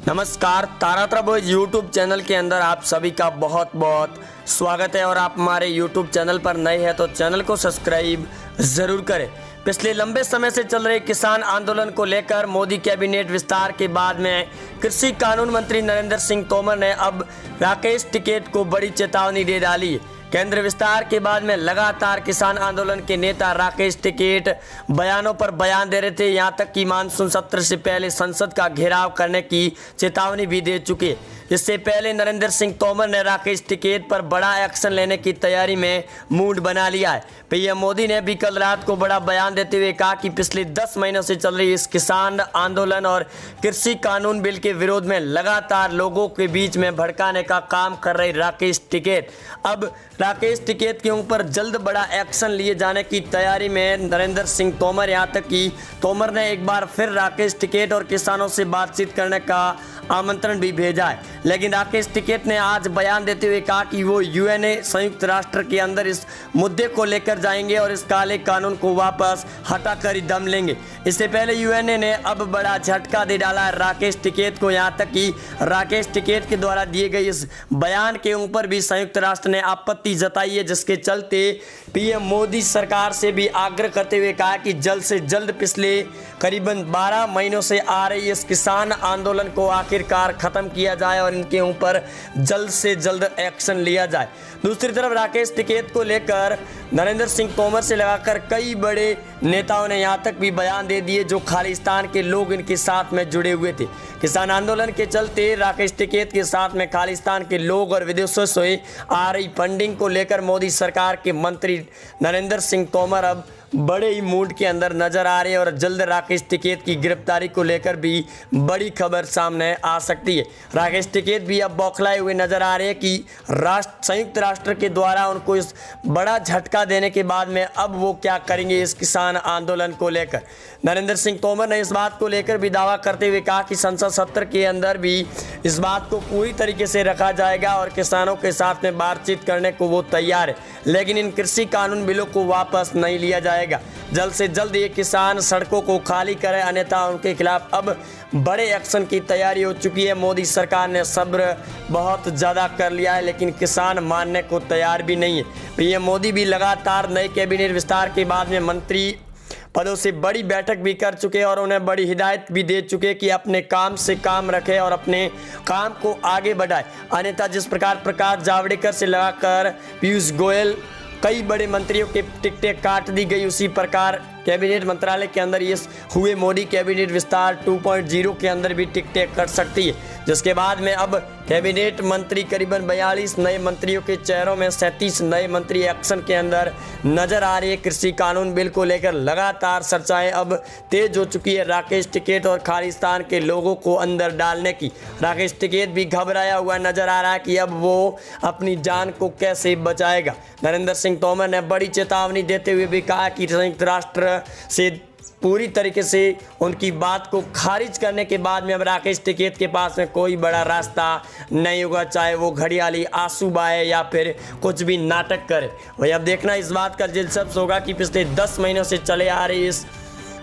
नमस्कार, Taratara boys YouTube channel के अंदर आप सभी का बहुत बहुत स्वागत है। और आप हमारे यूट्यूब चैनल पर नए हैं तो चैनल को सब्सक्राइब ज़रूर करें। पिछले लंबे समय से चल रहे किसान आंदोलन को लेकर मोदी कैबिनेट विस्तार के बाद में कृषि कानून मंत्री नरेंद्र सिंह तोमर ने अब राकेश टिकैत को बड़ी चेतावनी दे डाली है। केंद्र विस्तार के बाद में लगातार किसान आंदोलन के नेता राकेश टिकैत बयानों पर बयान दे रहे थे। यहां तक कि मानसून सत्र से पहले संसद का घेराव करने की चेतावनी भी दे चुके। इससे पहले नरेंद्र सिंह तोमर ने राकेश टिकैत पर बड़ा एक्शन लेने की तैयारी में मूड बना लिया है। पीएम मोदी ने भी कल रात को बड़ा बयान देते हुए कहा कि पिछले 10 महीनों से चल रही इस किसान आंदोलन और कृषि कानून बिल के विरोध में लगातार लोगों के बीच में भड़काने का काम कर रहे राकेश टिकैत अब राकेश टिकैत के ऊपर जल्द बड़ा एक्शन लिए जाने की तैयारी में नरेंद्र सिंह तोमर। यहाँ तक कि तोमर ने एक बार फिर राकेश टिकैत और किसानों से बातचीत करने का आमंत्रण भी भेजा है। लेकिन राकेश टिकैत ने आज बयान देते हुए कहा कि वो यूएनए संयुक्त राष्ट्र के अंदर इस मुद्दे को लेकर जाएंगे और इस काले कानून को वापस हटाकर ही दम लेंगे। इससे पहले यूएनए ने अब बड़ा झटका दे डाला है राकेश टिकैत को। यहाँ तक कि राकेश टिकैत के द्वारा दिए गए इस बयान के ऊपर भी संयुक्त राष्ट्र ने आपत्ति जताई है, जिसके चलते पीएम मोदी सरकार से भी आग्रह करते हुए कहा कि जल्द से जल्द पिछले करीबन 12 महीनों से आ रही इस किसान आंदोलन को आखिरकार खत्म किया जाए और इनके ऊपर जल्द से जल्द एक्शन लिया जाए। दूसरी तरफ राकेश टिकैत को लेकर नरेंद्र सिंह तोमर से लगाकर कई बड़े नेताओं ने यहां तक भी बयान दे दिए जो खालिस्तान के लोग इनके साथ में जुड़े हुए थे। किसान आंदोलन के चलते राकेश टिकैत के साथ में खालिस्तान के लोग और विदेशों से आ रही फंडिंग को लेकर मोदी सरकार के मंत्री नरेंद्र सिंह तोमर अब बड़े ही मूड के अंदर नजर आ रहे हैं और जल्द राकेश टिकैत की गिरफ्तारी को लेकर भी बड़ी खबर सामने आ सकती है। राकेश टिकैत भी अब बौखलाए हुए नजर आ रहे हैं कि संयुक्त राष्ट्र के द्वारा उनको इस बड़ा झटका देने के बाद में अब वो क्या करेंगे इस किसान आंदोलन को लेकर। नरेंद्र सिंह तोमर ने इस बात को लेकर भी दावा करते हुए कहा कि संसद सत्र के अंदर भी इस बात को पूरी तरीके से रखा जाएगा और किसानों के साथ में बातचीत करने को वो तैयार है, लेकिन इन कृषि कानून बिलों को वापस नहीं लिया जाएगा। जल्द से जल्द ये किसान सड़कों को खाली करें, अन्यथा उनके खिलाफ अब बड़े एक्शन की तैयारी हो चुकी है। मोदी सरकार ने सब्र बहुत ज़्यादा कर लिया है, लेकिन किसान मानने को तैयार भी नहीं है। पीएम मोदी भी लगातार नए कैबिनेट विस्तार के बाद में मंत्री पदों से बड़ी बैठक भी कर चुके और उन्हें बड़ी हिदायत भी दे चुके कि अपने काम से काम रखें और अपने काम को आगे बढ़ाएं। अन्यथा जिस प्रकार प्रकाश जावड़ेकर से लगाकर पीयूष गोयल कई बड़े मंत्रियों के टिकटें काट दी गई, उसी प्रकार कैबिनेट मंत्रालय के अंदर ये हुए मोदी कैबिनेट विस्तार 2.0 के अंदर भी टिकटें कट सकती है, जिसके बाद में अब कैबिनेट मंत्री करीबन 42 नए मंत्रियों के चेहरों में 37 नए मंत्री एक्शन के अंदर नजर आ रही है। कृषि कानून बिल को लेकर लगातार चर्चाएं अब तेज हो चुकी है राकेश टिकैत और खालिस्तान के लोगों को अंदर डालने की। राकेश टिकैत भी घबराया हुआ नजर आ रहा है कि अब वो अपनी जान को कैसे बचाएगा। नरेंद्र सिंह तोमर ने बड़ी चेतावनी देते हुए भी कहा कि संयुक्त राष्ट्र से पूरी तरीके से उनकी बात को खारिज करने के बाद में अब राकेश टिकैत के पास में कोई बड़ा रास्ता नहीं होगा, चाहे वो घड़ियाली आंसू बहाए या फिर कुछ भी नाटक करे। वही अब देखना इस बात का दिलचस्प होगा कि पिछले 10 महीनों से चले आ रही इस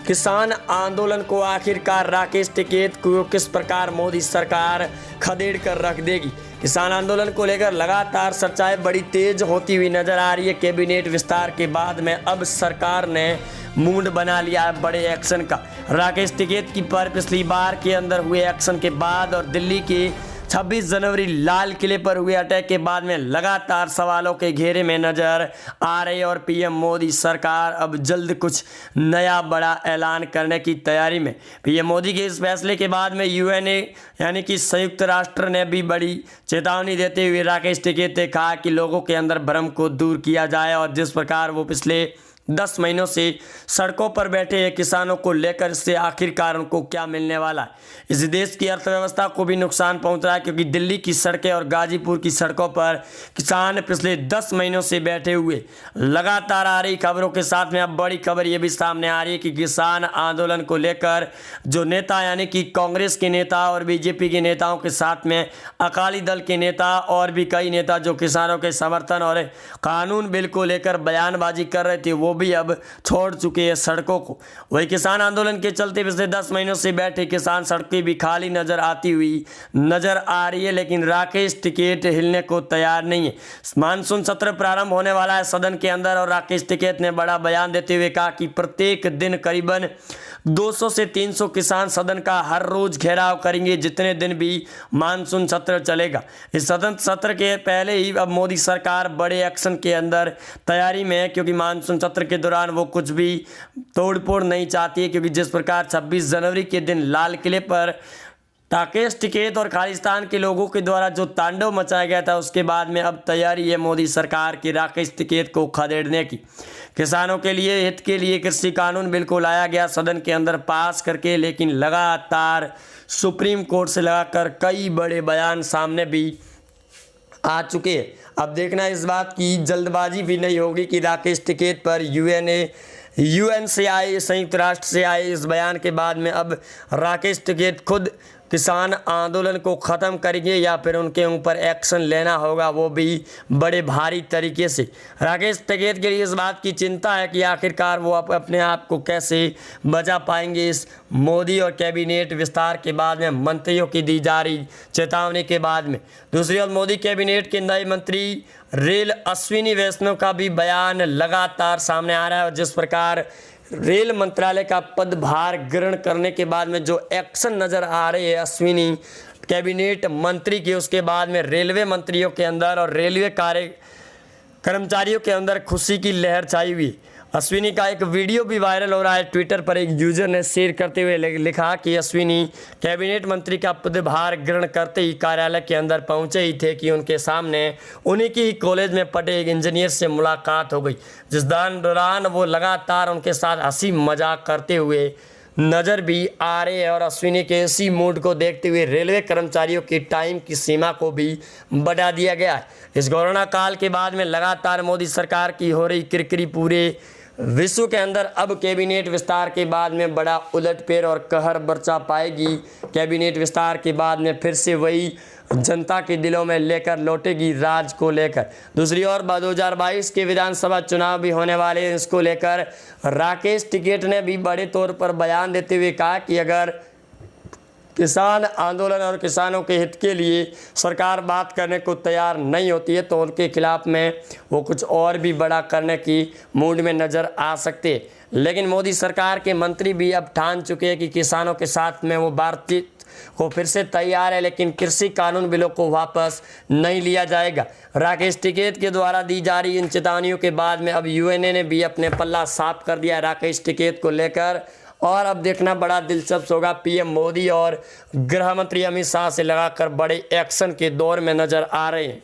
किसान आंदोलन को आखिरकार राकेश टिकैत को किस प्रकार मोदी सरकार खदेड़ कर रख देगी। किसान आंदोलन को लेकर लगातार चर्चाएं बड़ी तेज होती हुई नजर आ रही है। कैबिनेट विस्तार के बाद में अब सरकार ने मूड बना लिया है बड़े एक्शन का। राकेश टिकैत की पर पिछली बार के अंदर हुए एक्शन के बाद और दिल्ली के 26 जनवरी लाल किले पर हुए अटैक के बाद में लगातार सवालों के घेरे में नजर आ रही है और पीएम मोदी सरकार अब जल्द कुछ नया बड़ा ऐलान करने की तैयारी में। पीएम मोदी के इस फैसले के बाद में यूएनए यानी कि संयुक्त राष्ट्र ने भी बड़ी चेतावनी देते हुए राकेश टिकैत ने कहा कि लोगों के अंदर भ्रम को दूर किया जाए और जिस प्रकार वो पिछले 10 महीनों से सड़कों पर बैठे हैं किसानों को लेकर, इससे आखिरकार उनको क्या मिलने वाला है। इस देश की अर्थव्यवस्था को भी नुकसान पहुंच रहा है, क्योंकि दिल्ली की सड़कें और गाजीपुर की सड़कों पर किसान पिछले 10 महीनों से बैठे हुए। लगातार आ रही खबरों के साथ में अब बड़ी खबर ये भी सामने आ रही है कि किसान आंदोलन को लेकर जो नेता यानी कि कांग्रेस के नेता और बीजेपी के नेताओं के साथ में अकाली दल के नेता और भी कई नेता जो किसानों के समर्थन और कानून बिल को लेकर बयानबाजी कर रहे थे, वो भी अब छोड़ चुके हैं सड़कों को। वही किसान आंदोलन के चलते पिछले 10 महीनों से बैठे किसान सड़कें भी खाली नजर आती हुई नजर आ रही है, लेकिन राकेश टिकैत हिलने को तैयार नहीं है। मानसून सत्र प्रारंभ होने वाला है सदन के अंदर और राकेश टिकैत ने बड़ा बयान देते हुए कहा कि प्रत्येक दिन करीबन 200 से 300 किसान सदन का हर रोज घेराव करेंगे जितने दिन भी मानसून सत्र चलेगा। इस सदन सत्र के पहले ही अब मोदी सरकार बड़े एक्शन के अंदर तैयारी में है, क्योंकि मानसून सत्र के दौरान वो कुछ भी तोड़फोड़ नहीं चाहती है, क्योंकि जिस प्रकार 26 जनवरी के दिन लाल किले पर राकेश टिकैत और खालिस्तान के लोगों के द्वारा जो तांडव मचाया गया था, उसके बाद में अब तैयारी है मोदी सरकार की राकेश टिकैत को खदेड़ने की। किसानों के लिए हित के लिए कृषि कानून बिल को लाया गया सदन के अंदर पास करके, लेकिन लगातार सुप्रीम कोर्ट से लगाकर कई बड़े बयान सामने भी आ चुके हैं। अब देखना इस बात की जल्दबाजी भी नहीं होगी कि राकेश टिकैत पर यूएन से आए, संयुक्त राष्ट्र से आए इस बयान के बाद में अब राकेश टिकैत खुद किसान आंदोलन को ख़त्म करेंगे या फिर उनके ऊपर एक्शन लेना होगा, वो भी बड़े भारी तरीके से। राकेश टिकैत के लिए इस बात की चिंता है कि आखिरकार वो अपने आप को कैसे बचा पाएंगे इस मोदी और कैबिनेट विस्तार के बाद में, मंत्रियों की दी जा रही चेतावनी के बाद में। दूसरी ओर मोदी कैबिनेट के नए मंत्री रेल अश्विनी वैष्णव का भी बयान लगातार सामने आ रहा है और जिस प्रकार रेल मंत्रालय का पदभार ग्रहण करने के बाद में जो एक्शन नज़र आ रहे हैं अश्विनी कैबिनेट मंत्री के, उसके बाद में रेलवे मंत्रियों के अंदर और रेलवे कर्मचारियों के अंदर खुशी की लहर छाई हुई। अश्विनी का एक वीडियो भी वायरल हो रहा है। ट्विटर पर एक यूजर ने शेयर करते हुए लिखा कि अश्विनी कैबिनेट मंत्री का पदभार ग्रहण करते ही कार्यालय के अंदर पहुंचे ही थे कि उनके सामने उन्हीं की कॉलेज में पढ़े एक इंजीनियर से मुलाकात हो गई, जिस दौरान वो लगातार उनके साथ हंसी मजाक करते हुए नज़र भी आ रहे हैं। और अश्विनी के इसी मूड को देखते हुए रेलवे कर्मचारियों की टाइम की सीमा को भी बढ़ा दिया गया है। इस कोरोना काल के बाद में लगातार मोदी सरकार की हो रही किरकिरी पूरे विश्व के अंदर अब कैबिनेट विस्तार के बाद में बड़ा उलटफेर और कहर बरचा पाएगी। कैबिनेट विस्तार के बाद में फिर से वही जनता के दिलों में लेकर लौटेगी राज को लेकर। दूसरी ओर 2022 के विधानसभा चुनाव भी होने वाले हैं, इसको लेकर राकेश टिकैत ने भी बड़े तौर पर बयान देते हुए कहा कि अगर किसान आंदोलन और किसानों के हित के लिए सरकार बात करने को तैयार नहीं होती है तो उनके खिलाफ में वो कुछ और भी बड़ा करने की मूड में नज़र आ सकते हैं। लेकिन मोदी सरकार के मंत्री भी अब ठान चुके हैं कि किसानों के साथ में वो बातचीत को फिर से तैयार है, लेकिन कृषि कानून बिलों को वापस नहीं लिया जाएगा। राकेश टिकैत के द्वारा दी जा रही इन चेतावनियों के बाद में अब यूएनए ने भी अपने पल्ला साफ कर दिया राकेश टिकैत को लेकर। और अब देखना बड़ा दिलचस्प होगा, पीएम मोदी और गृह मंत्री अमित शाह से लगाकर बड़े एक्शन के दौर में नजर आ रहे हैं।